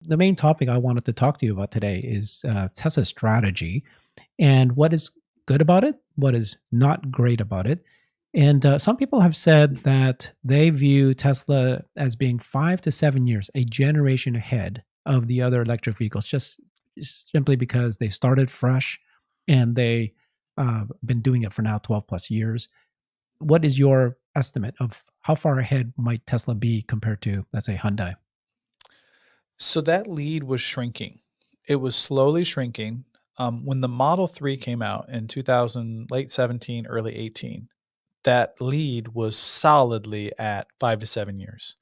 the main topic I wanted to talk to you about today is Tesla's strategy and what is good about it, what is not great about it. And some people have said that they view Tesla as being 5 to 7 years, a generation ahead of the other electric vehicles, just simply because they started fresh and they been doing it for now 12 plus years. What is your estimate of how far ahead might Tesla be compared to, let's say, Hyundai? So that lead was shrinking. It was slowly shrinking. When the Model 3 came out in 2000, late 17, early 18, that lead was solidly at 5 to 7 years.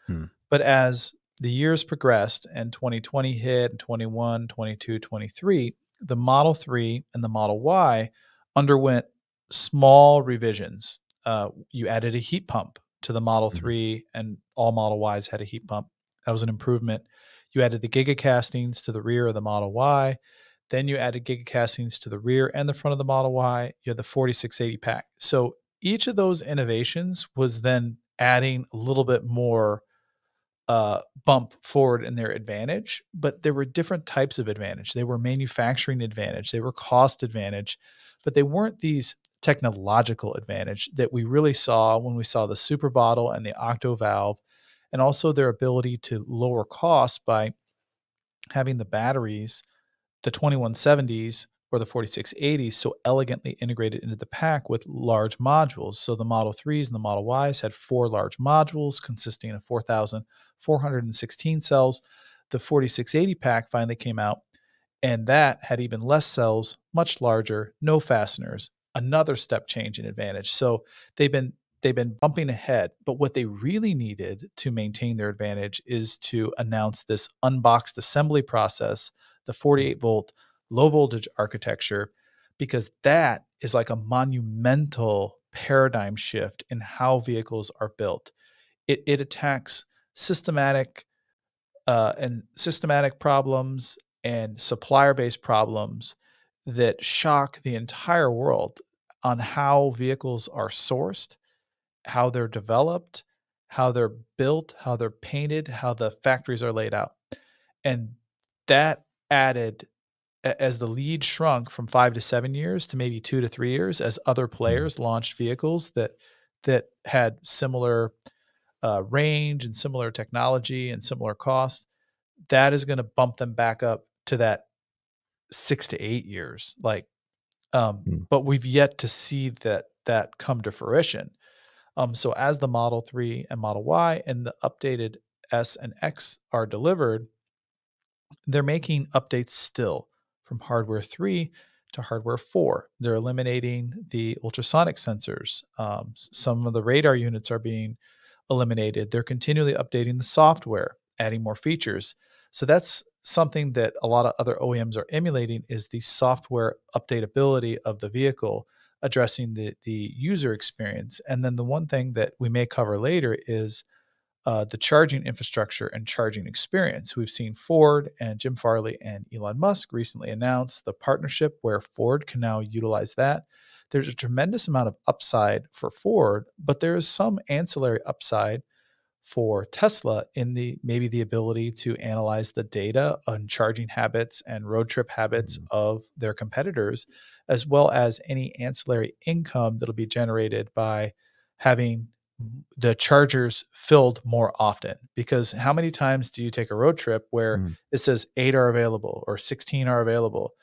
Hmm. But as the years progressed and 2020 hit, and 21, 22, 23, the Model 3 and the Model Y underwent small revisions. You added a heat pump to the Model Mhm. 3, and all Model Ys had a heat pump. That was an improvement. You added the giga castings to the rear of the Model Y. Then you added giga castings to the rear and the front of the Model Y. You had the 4680 pack. So each of those innovations was then adding a little bit more bump forward in their advantage, but there were different types of advantage. They were manufacturing advantage, they were cost advantage, but they weren't these technological advantage that we really saw when we saw the super bottle and the octo valve, and also their ability to lower costs by having the batteries, the 2170s or the 4680s, so elegantly integrated into the pack with large modules. So the Model 3s and the Model Ys had four large modules consisting of 4,416 cells. The 4680 pack finally came out, and that had even less cells, much larger, no fasteners, another step change in advantage. So they've been they've been bumping ahead, but what they really needed to maintain their advantage is to announce this unboxed assembly process, the 48-volt low voltage architecture, because that is like a monumental paradigm shift in how vehicles are built. It attacks systematic systematic problems and supplier based problems that shock the entire world on how vehicles are sourced, how they're developed, how they're built, how they're painted, how the factories are laid out. And that added, as the lead shrunk from 5 to 7 years to maybe 2 to 3 years, as other Mhm. players launched vehicles that had similar range and similar technology and similar costs, that is going to bump them back up to that 6 to 8 years. Mm. But we've yet to see that come to fruition. So as the Model 3 and Model Y and the updated S and X are delivered, they're making updates still from hardware 3 to hardware 4. They're eliminating the ultrasonic sensors. Some of the radar units are being eliminated. They're continually updating the software, adding more features. So that's something that a lot of other OEMs are emulating, is the software updatability of the vehicle, addressing the user experience. And then the one thing that we may cover later is the charging infrastructure and charging experience. We've seen Ford and Jim Farley and Elon Musk recently announce the partnership where Ford can now utilize that. There's a tremendous amount of upside for Ford, but there is some ancillary upside for Tesla in the maybe the ability to analyze the data on charging habits and road trip habits Mhm. of their competitors, as well as any ancillary income that'll be generated by having the chargers filled more often. Because how many times do you take a road trip where Mhm. it says 8 are available or 16 are available?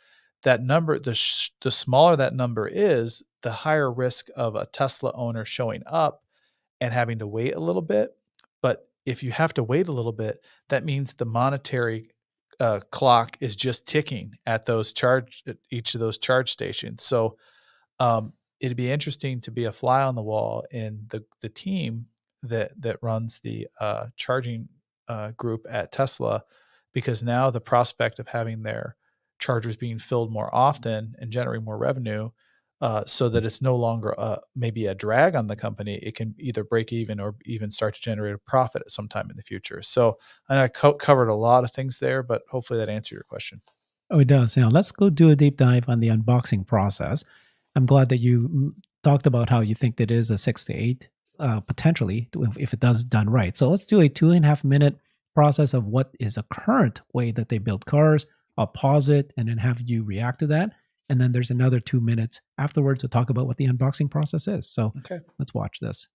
That number, the smaller that number is, the higher risk of a Tesla owner showing up and having to wait a little bit. But if you have to wait a little bit, that means the monetary clock is just ticking at each of those charge stations. So it'd be interesting to be a fly on the wall in the team that runs the charging group at Tesla, because now the prospect of having their chargers being filled more often and generating more revenue, so that it's no longer maybe a drag on the company. It can either break even or even start to generate a profit at some time in the future. So I know covered a lot of things there, but hopefully that answered your question. Oh, it does. Now, let's go do a deep dive on the unboxing process. I'm glad that you talked about how you think that is a 6 to 8, potentially, if it does done right. So let's do a 2.5 minute process of what is a current way that they build cars. I'll pause it and then have you react to that. And then there's another 2 minutes afterwards to talk about what the unboxing process is. So Okay. let's watch this.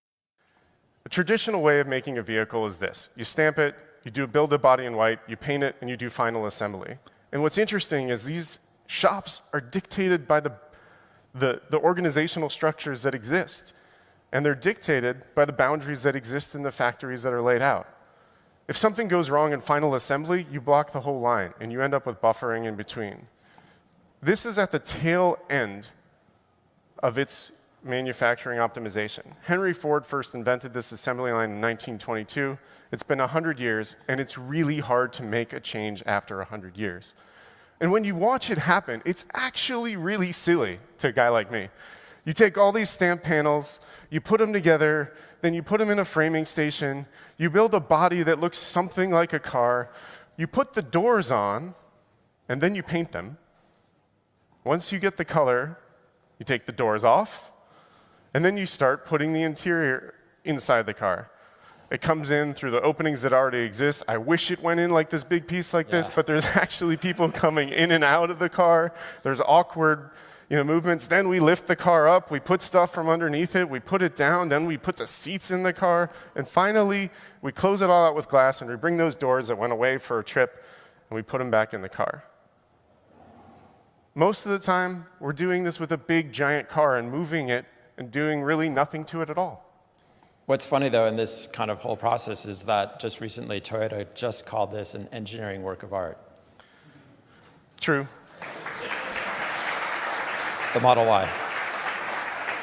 A traditional way of making a vehicle is this. You stamp it, build a body in white, you paint it, and you do final assembly. And what's interesting is these shops are dictated by the organizational structures that exist. And they're dictated by the boundaries that exist in the factories that are laid out. If something goes wrong in final assembly, you block the whole line, and you end up with buffering in between. This is at the tail end of its manufacturing optimization. Henry Ford first invented this assembly line in 1922. It's been 100 years, and it's really hard to make a change after 100 years. And when you watch it happen, it's actually really silly to a guy like me. You take all these stamp panels, you put them together, then you put them in a framing station, you build a body that looks something like a car, you put the doors on, and then you paint them. Once you get the color, you take the doors off, and then you start putting the interior inside the car. It comes in through the openings that already exist. I wish it went in like this big piece like this, but there's actually people coming in and out of the car. There's awkward movements. Then we lift the car up, we put stuff from underneath it, we put it down, then we put the seats in the car, and finally we close it all out with glass and we bring those doors that went away for a trip and we put them back in the car. Most of the time, we're doing this with a big giant car and moving it and doing really nothing to it at all. What's funny, though, in this kind of whole process is that just recently Toyota just called this an engineering work of art. True. The Model Y.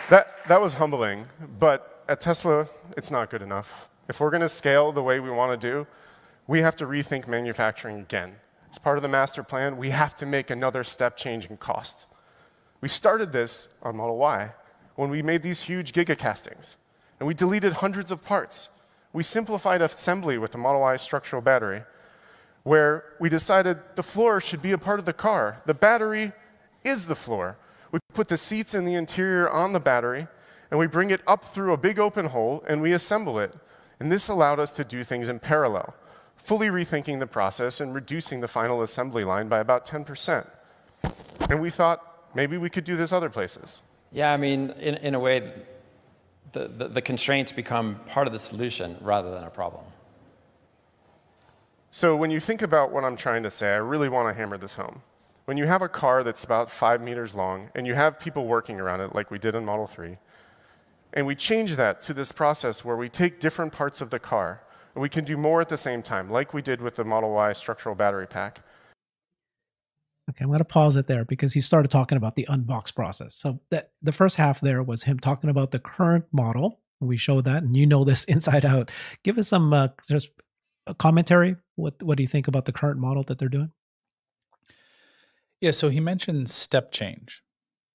That was humbling, but at Tesla, it's not good enough. If we're going to scale the way we want to do, we have to rethink manufacturing again. As part of the master plan, we have to make another step change in cost. We started this on Model Y when we made these huge gigacastings, and we deleted hundreds of parts. We simplified assembly with the Model Y structural battery, where we decided the floor should be a part of the car. The battery is the floor. We put the seats in the interior on the battery, and we bring it up through a big open hole, and we assemble it. And this allowed us to do things in parallel, fully rethinking the process and reducing the final assembly line by about 10%. And we thought maybe we could do this other places. Yeah, I mean, in a way, the constraints become part of the solution rather than a problem. So when you think about what I'm trying to say, I really want to hammer this home. When you have a car that's about 5 meters long, and you have people working around it, like we did in Model 3, and we change that to this process where we take different parts of the car, and we can do more at the same time, like we did with the Model Y structural battery pack. Okay, I'm going to pause it there because he started talking about the unbox process. So the first half there was him talking about the current model. We showed that, and you know this inside out. Give us some just a commentary. What do you think about the current model that they're doing? Yeah, so he mentioned step change.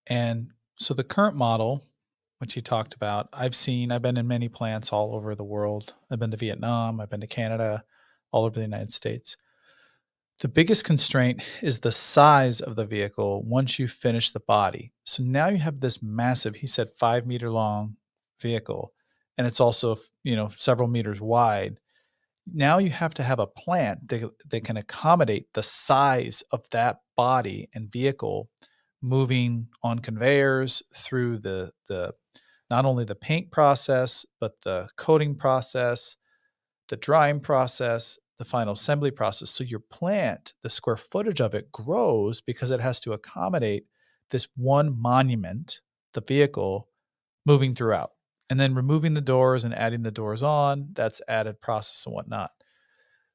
And so the current model, which he talked about, I've been in many plants all over the world. I've been to Vietnam, I've been to Canada, all over the United States. The biggest constraint is the size of the vehicle once you finish the body. So now you have this massive, he said 5-meter long vehicle, and it's also, several meters wide. Now you have to have a plant that can accommodate the size of that body and vehicle moving on conveyors through the not only the paint process, but the coating process, the drying process, the final assembly process. So your plant, the square footage of it grows because it has to accommodate this one monument, the vehicle, moving throughout. And then removing the doors and adding the doors on, that's added process and whatnot.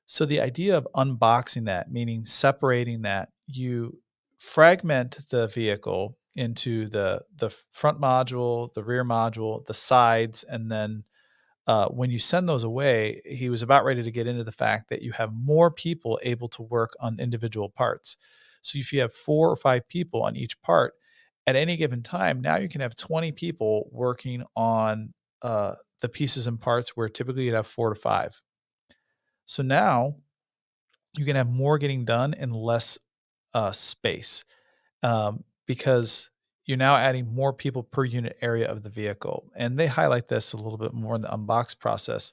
So the idea of unboxing that, meaning separating that, you fragment the vehicle into the front module, the rear module, the sides, and then when you send those away, he was about ready to get into the fact that you have more people able to work on individual parts. So if you have 4 or 5 people on each part at any given time, now you can have 20 people working on the pieces and parts where typically you'd have 4 to 5. So now you can have more getting done in less space because you're now adding more people per unit area of the vehicle. And they highlight this a little bit more in the unbox process.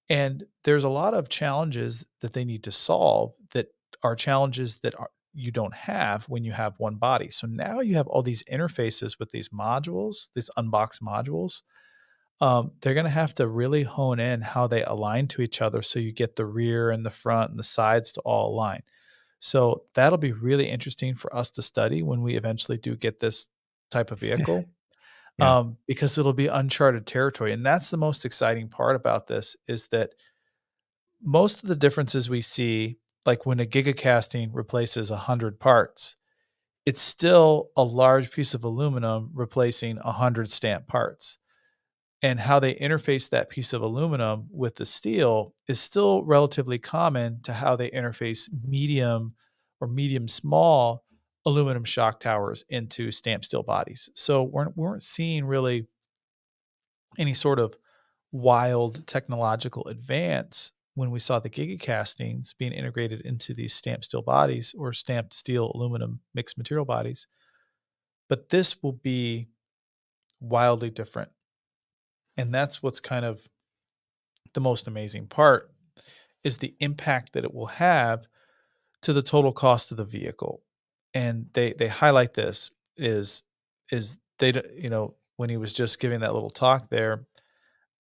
And there's a lot of challenges that they need to solve that are challenges that you don't have when you have one body. So now you have all these interfaces with these modules, these unboxed modules. They're going to have to really hone in how they align to each other so you get the rear and the front and the sides to all align. So that'll be really interesting for us to study when we eventually do get this type of vehicle, Yeah. because it'll be uncharted territory. And that's the most exciting part about this is that most of the differences we see, like when a gigacasting replaces 100 parts, it's still a large piece of aluminum replacing 100 stamp parts. And how they interface that piece of aluminum with the steel is still relatively common to how they interface medium or medium small aluminum shock towers into stamped steel bodies. So we weren't seeing really any sort of wild technological advance when we saw the gigacastings being integrated into these stamped steel bodies or stamped steel aluminum mixed material bodies. But this will be wildly different. And that's what's kind of the most amazing part is the impact that it will have to the total cost of the vehicle. And they highlight this is when he was just giving that little talk there,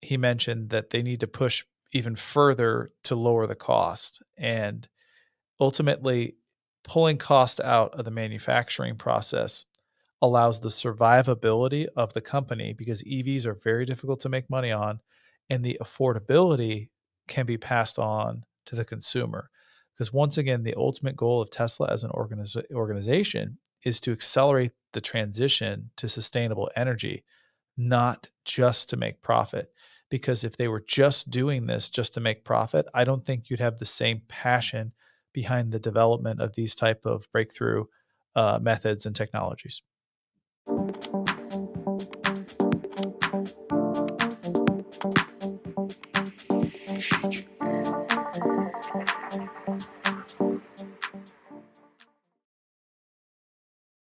he mentioned that they need to push even further to lower the cost and ultimately pulling cost out of the manufacturing process allows the survivability of the company because EVs are very difficult to make money on and the affordability can be passed on to the consumer. Because once again, the ultimate goal of Tesla as an organization is to accelerate the transition to sustainable energy, not just to make profit. Because if they were just doing this just to make profit, I don't think you'd have the same passion behind the development of these type of breakthrough methods and technologies.